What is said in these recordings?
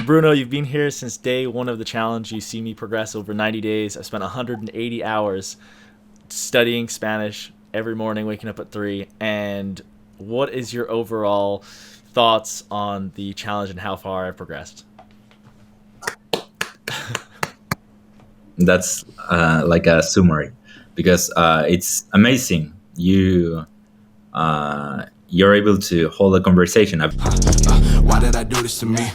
Bruno, you've been here since day one of the challenge. You see me progress over 90 days. I spent 180 hours studying Spanish every morning, waking up at 3. And what is your overall thoughts on the challenge and how far I've progressed? That's like a summary because it's amazing. You're able to hold a conversation. Why did I do this to me?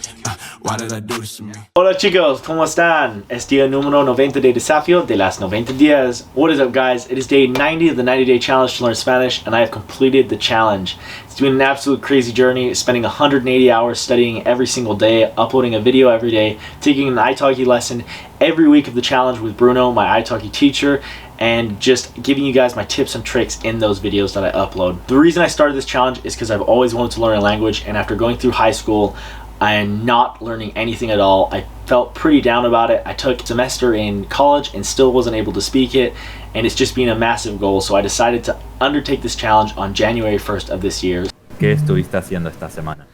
Why did I do this to me? Hola chicos, ¿cómo están? Es día número 90 de desafío de las 90 días. What is up guys? It is day 90 of the 90-day challenge to learn Spanish and I have completed the challenge. It's been an absolute crazy journey, spending 180 hours studying every single day, uploading a video every day, taking an italki lesson every week of the challenge with Bruno, my italki teacher, and just giving you guys my tips and tricks in those videos that I upload. The reason I started this challenge is because I've always wanted to learn a language, and after going through high school, I am not learning anything at all. I felt pretty down about it. I took a semester in college and still wasn't able to speak it, and it's just been a massive goal. So I decided to undertake this challenge on January 1st of this year. ¿Qué estuviste haciendo esta semana?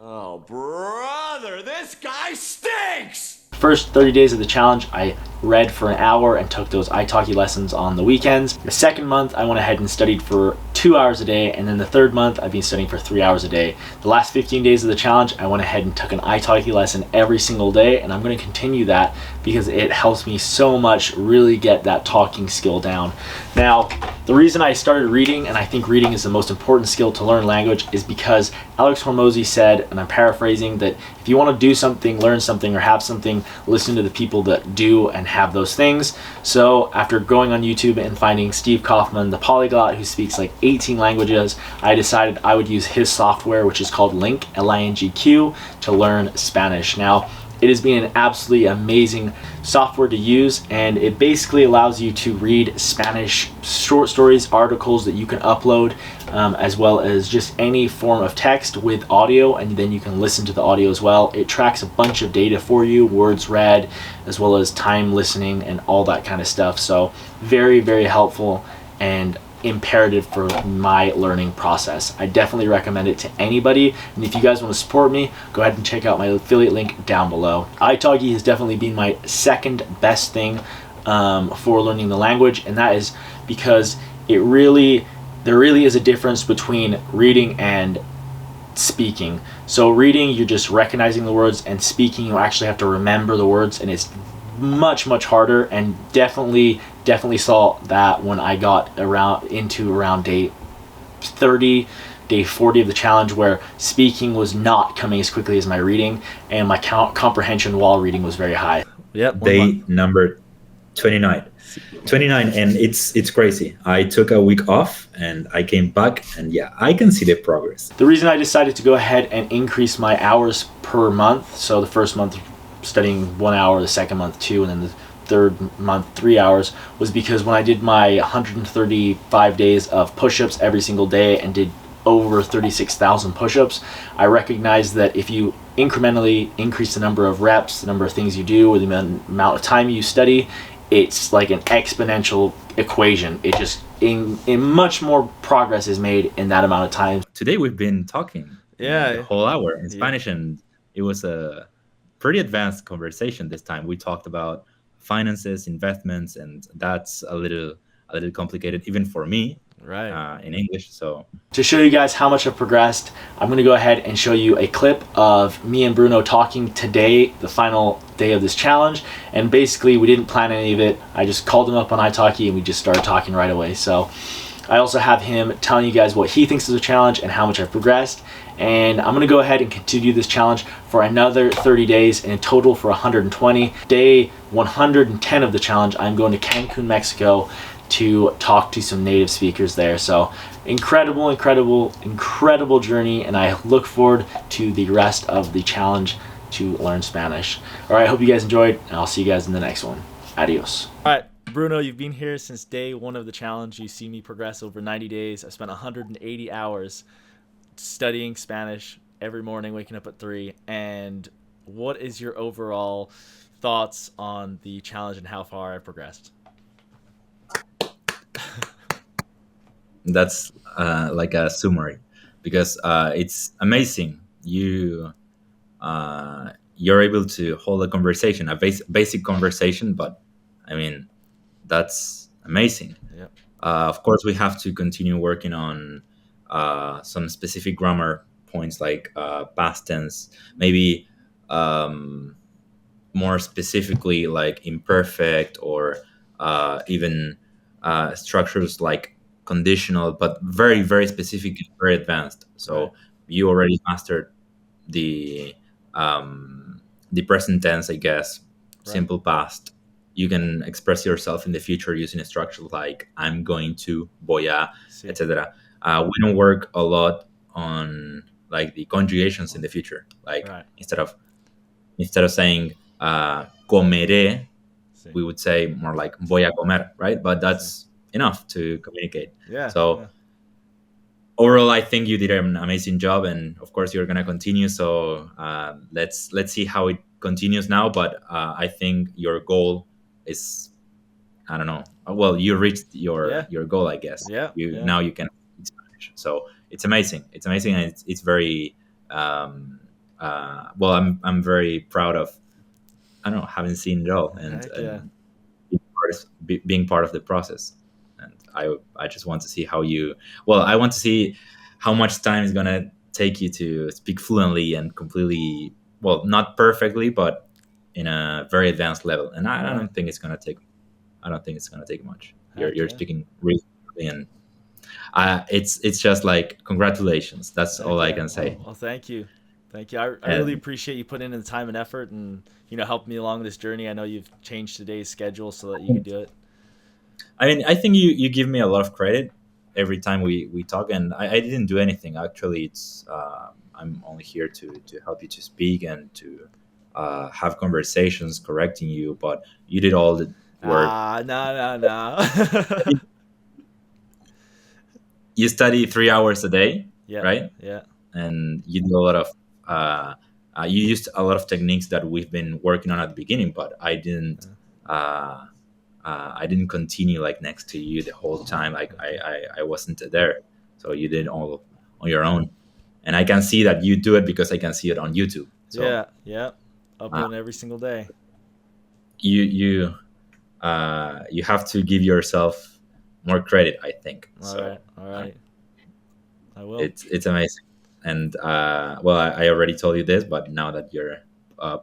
Oh, brother, this guy stinks! First 30 days of the challenge, I read for an hour and took those italki lessons on the weekends. The second month, I went ahead and studied for 2 hours a day, and then the third month, I've been studying for 3 hours a day. The last 15 days of the challenge, I went ahead and took an italki lesson every single day, and I'm going to continue that because it helps me so much really get that talking skill down. Now, the reason I started reading, and I think reading is the most important skill to learn language, is because Alex Hormozy said, and I'm paraphrasing, that if you want to do something, learn something, or have something, listen to the people that do and have those things. So after going on YouTube and finding Steve Kaufman, the polyglot who speaks like 18 languages, I decided I would use his software, which is called Link, Lingq, to learn Spanish. Now, it has been an absolutely amazing software to use, and it basically allows you to read Spanish short stories, articles that you can upload, as well as just any form of text with audio, and then you can listen to the audio as well. It tracks a bunch of data for you, words read, as well as time listening and all that kind of stuff. So very, very helpful and imperative for my learning process. I definitely recommend it to anybody, and if you guys want to support me, go ahead and check out my affiliate link down below. italki has definitely been my second best thing for learning the language, and that is because there really is a difference between reading and speaking. So reading, you're just recognizing the words, and speaking, you actually have to remember the words, and it's much harder, and definitely saw that when I got around day 30, day 40 of the challenge, where speaking was not coming as quickly as my reading, and my comprehension while reading was very high. Yep. Day number 29, and it's crazy. I took a week off and I came back, and yeah, I can see the progress. The reason I decided to go ahead and increase my hours per month, so the first month studying 1 hour, the second month 2, and then the third month 3 hours, was because when I did my 135 days of push-ups every single day and did over 36,000 push-ups, I recognized that if you incrementally increase the number of reps, the number of things you do, or the amount of time you study, it's like an exponential equation. It just in much more progress is made in that amount of time. Today we've been talking the whole hour in Spanish, and it was a pretty advanced conversation this time. We talked about finances, investments, and that's a little complicated even for me, right, in English. So to show you guys how much I've progressed, I'm going to go ahead and show you a clip of me and Bruno talking today, the final day of this challenge. And basically we didn't plan any of it. I just called him up on italki and we just started talking right away. So I also have him telling you guys what he thinks is a challenge and how much I've progressed. And I'm going to go ahead and continue this challenge for another 30 days, in total for 120. Day 110 of the challenge, I'm going to Cancun, Mexico to talk to some native speakers there. So incredible journey, and I look forward to the rest of the challenge to learn Spanish. All right, I hope you guys enjoyed, and I'll see you guys in the next one. Adios. All right, Bruno, you've been here since day one of the challenge. You see me progress over 90 days. I spent 180 hours studying Spanish every morning, waking up at 3. And what is your overall thoughts on the challenge and how far I've progressed? That's like a summary, because it's amazing. You're able to hold a conversation, a basic conversation, but I mean, that's amazing. Yeah. Of course, we have to continue working on some specific grammar points, like past tense, maybe more specifically like imperfect, or even structures like conditional, but very, very specific, very advanced. So Right. you already mastered the um, the present tense, I guess, Right. simple past. You can express yourself in the future using a structure like I'm going to, voy a, Sí. etc. We don't work a lot on like the conjugations in the future. Like Right. instead of saying comeré, Sí. we would say more like voy a comer, right? But Sí. that's enough to communicate. Yeah. So Yeah. overall, I think you did an amazing job, and of course, you're gonna continue. So let's see how it continues now. But I think your goal is, I don't know. Well, you reached Yeah. your goal, I guess. Yeah. You Yeah. now you can speak Spanish. So it's amazing. It's amazing, and it's very. Well, I'm very proud of, I don't know, having seen it all, and Heck yeah. being part of the process. And I just want to see how you. Well, I want to see how much time is gonna take you to speak fluently and completely. Well, not perfectly, but in a very advanced level. And I Right. don't think it's gonna take. I don't think it's gonna take much. Heck You're yeah. speaking really fluently, and it's just like congratulations. That's Heck all I yeah. can say. Well, thank you. Thank you. I really And appreciate you putting in the time and effort and, helping me along this journey. I know you've changed today's schedule so that you could do it. I mean, I think you give me a lot of credit every time we talk, and I didn't do anything. Actually, it's I'm only here to help you to speak and to have conversations, correcting you. But you did all the work. No. You study 3 hours a day, Yeah. right? Yeah. And you do a lot of you used a lot of techniques that we've been working on at the beginning, but I didn't. I didn't continue like next to you the whole time. Like I wasn't there. So you did all on your own, and I can see that you do it because I can see it on YouTube. So Yeah. Yeah. Uploading every single day. you you have to give yourself more credit, I think. All right. All right. I will. It's amazing. And well, I already told you this, but now that you're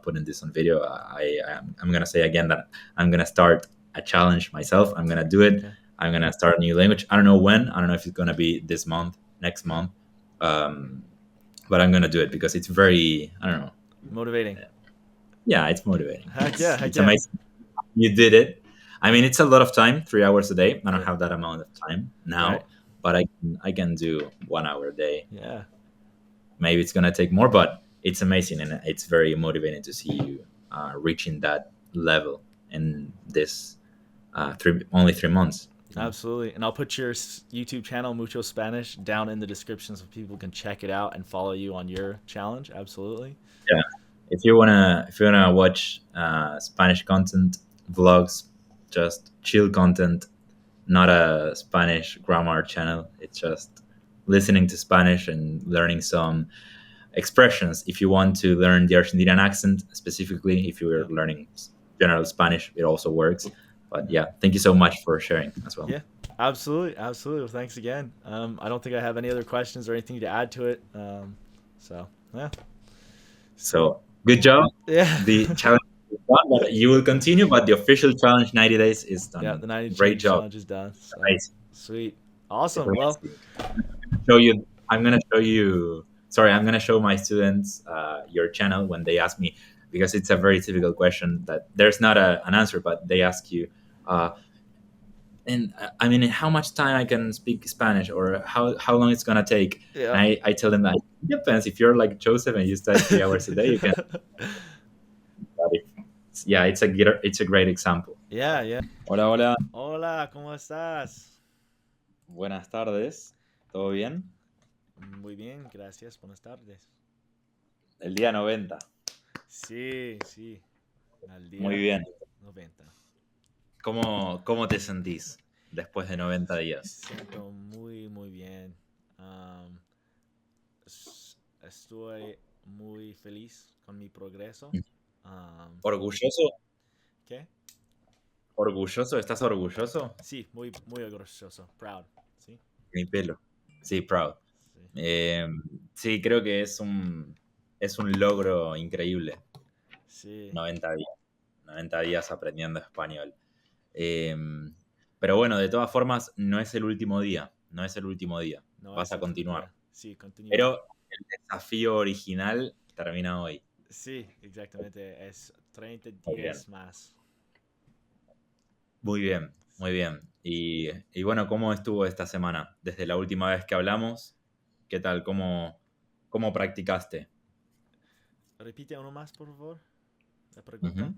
putting this on video, I'm gonna say again that I'm gonna start a challenge myself. I'm gonna do it. Okay. I'm gonna start a new language. I don't know when. I don't know if it's gonna be this month, next month, but I'm gonna do it because it's very, I don't know. Motivating. Yeah, it's motivating. Heck yeah. Heck It's yeah. amazing. You did it. I mean, it's a lot of time, 3 hours a day. I don't Yeah. have that amount of time now, Right. but I can do 1 hour a day. Yeah. Maybe it's gonna take more, but it's amazing, and it's very motivating to see you reaching that level in this only 3 months. Absolutely. And I'll put your YouTube channel, Mucho Spanish, down in the description so people can check it out and follow you on your challenge. Absolutely. Yeah, if you wanna watch Spanish content, vlogs, just chill content, not a Spanish grammar channel. It's just listening to Spanish and learning some expressions. If you want to learn the Argentinian accent specifically, if you are learning general Spanish, it also works. But yeah, thank you so much for sharing as well. Yeah, absolutely. Absolutely. Well, thanks again. I don't think I have any other questions or anything to add to it. So, yeah. So good job. Yeah. The challenge is done, but you will continue, but the official challenge 90 days is done. Yeah, the 90 Great job. challenge is done. So. Amazing. Sweet. Awesome. Well, I'm gonna show my students your channel when they ask me, because it's a very typical question that there's not an answer, but they ask you, and I mean, how much time I can speak Spanish, or how long it's gonna take. yeah. And I tell them that it depends. If you're like Joseph and you study 3 hours a day, you can. But yeah, it's a great example. Yeah, yeah. Hola, hola. Hola, ¿cómo estás? Buenas tardes. ¿Todo bien? Muy bien, gracias. Buenas tardes. El día 90. Sí, sí. Al día Muy bien. 90. ¿Cómo te sentís? después de 90 días? Siento muy, muy bien. Estoy muy feliz con mi progreso. ¿Orgulloso? ¿Qué? ¿Orgulloso? ¿Estás orgulloso? Sí, muy, muy orgulloso. Proud. ¿Sí? Mi pelo. Sí, proud. Sí. Eh, sí, creo que es un logro increíble. Sí. 90 días. 90 días aprendiendo español. Eh, pero bueno, de todas formas, no es el último día. No es el último día. No Vas es a el último continuar. día. Sí, continuar. Pero el desafío original termina hoy. Sí, exactamente. Es 30 Muy bien. días más. Muy bien, muy bien. Y bueno, ¿cómo estuvo esta semana? Desde la última vez que hablamos, ¿qué tal? ¿Cómo practicaste? Repite uno más, por favor. La pregunta. Ujú.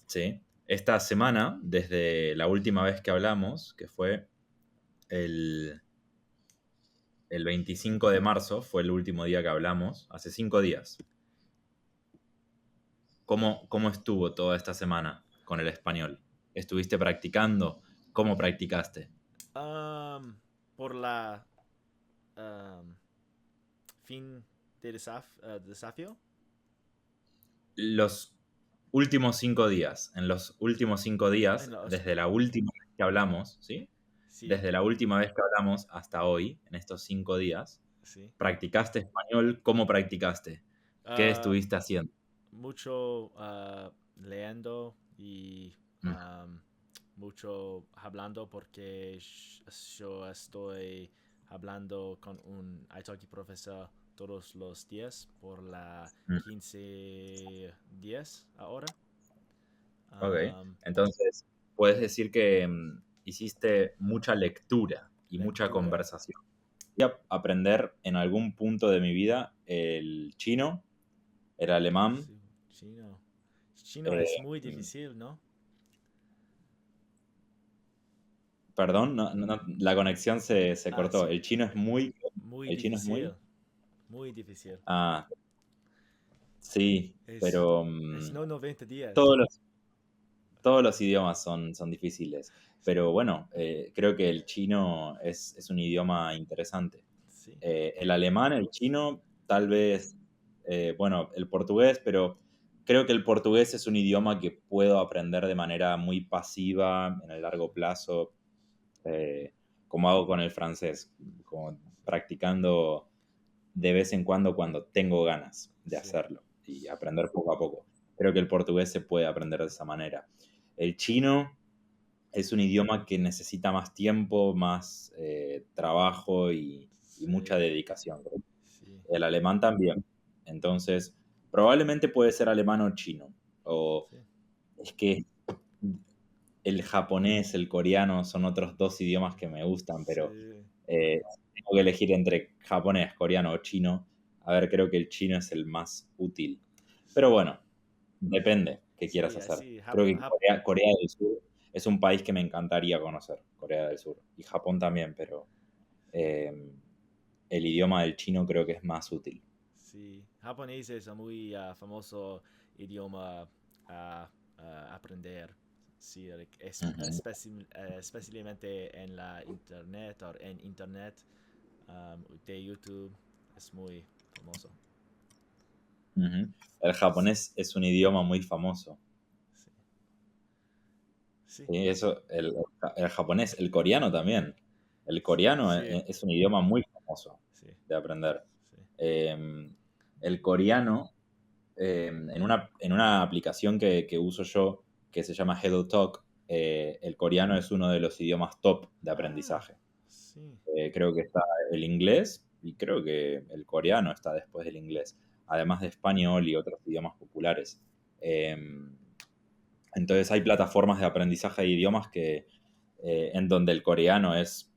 Sí. Esta semana, desde la última vez que hablamos, que fue el, el 25 de marzo, fue el último día que hablamos, hace 5 días. ¿Cómo estuvo toda esta semana con el español? ¿Estuviste practicando? ¿Cómo practicaste? Por la um, fin de desafío. Los últimos 5 días, en los últimos 5 días, En los- desde la última vez que hablamos, ¿sí? sí, Desde la última vez que hablamos hasta hoy, en estos 5 días, sí. ¿practicaste español? ¿Cómo practicaste? ¿Qué Ah, estuviste haciendo? mucho leyendo y Mm, mucho hablando porque yo estoy hablando con un italki profesor todos los días por la mm. 15 días ahora. Ok, Um, entonces puedes decir que hiciste mucha lectura y mucha lectura. conversación. Voy a aprender en algún punto de mi vida el chino, el alemán. Sí, chino. Chino es eh, muy difícil, ¿no? Perdón, la conexión se cortó. Sí, El chino es muy... muy El chino es muy... difícil. Muy difícil. Ah, sí, Es, pero es no 90 días. todos todos los idiomas son difíciles. Sí, Pero bueno, creo que el chino es un idioma interesante. sí, El alemán, el chino, tal vez, bueno, el portugués, pero creo que el portugués es un idioma que puedo aprender de manera muy pasiva en el largo plazo, eh, como hago con el francés, como practicando de vez en cuando tengo ganas de sí, hacerlo y aprender poco a poco. Creo que el portugués se puede aprender de esa manera. El chino es un idioma que necesita más tiempo, más trabajo y mucha sí, dedicación. sí, El alemán también. Entonces, probablemente puede ser alemán o chino. O sí, es que el japonés, el coreano son otros dos idiomas que me gustan, pero sí, tengo que elegir entre japonés, coreano o chino. A ver, creo que el chino es el más útil. Pero sí, bueno, depende qué quieras sí, hacer. así, Creo que Corea del Sur es un país que me encantaría conocer, Corea del Sur. Y Japón también, pero eh, el idioma del chino creo que es más útil. sí. Japonés es un muy famoso idioma a aprender. Sí, Ujú, especialmente en la internet o en internet de YouTube es muy famoso. ujú. El japonés es un idioma muy famoso. Sí, sí, Sí, eso, el japonés, el coreano también. El coreano sí, es un idioma muy famoso sí, de aprender. sí. Eh, el coreano, en una aplicación que uso yo, que se llama HelloTalk, el coreano es uno de los idiomas top de Ah, aprendizaje. sí, Creo que está el inglés y creo que el coreano está después del inglés, además de español y otros idiomas populares. Eh, entonces hay plataformas de aprendizaje de idiomas en donde el coreano es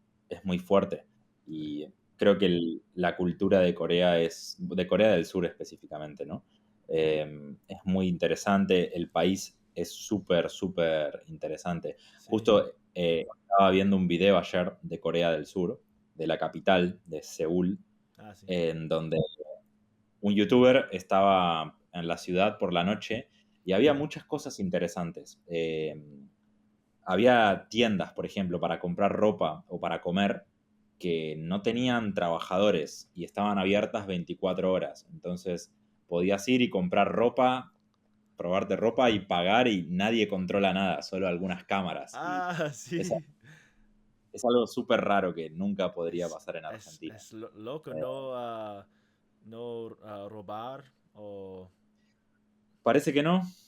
muy fuerte. Y creo que la cultura de Corea de Corea del Sur específicamente, ¿no? Es muy interesante, el país es súper, súper interesante. sí. Justo estaba viendo un video ayer de Corea del Sur, de la capital, de Seúl, Ah, sí. en donde un youtuber estaba en la ciudad por la noche y había muchas cosas interesantes. había tiendas, por ejemplo, para comprar ropa o para comer que no tenían trabajadores y estaban abiertas 24 horas. Entonces podías ir y comprar ropa, probarte ropa y pagar y nadie controla nada, solo algunas cámaras. Sí. Es algo súper raro que nunca podría pasar en Argentina. Es loco no robar o... Parece que no,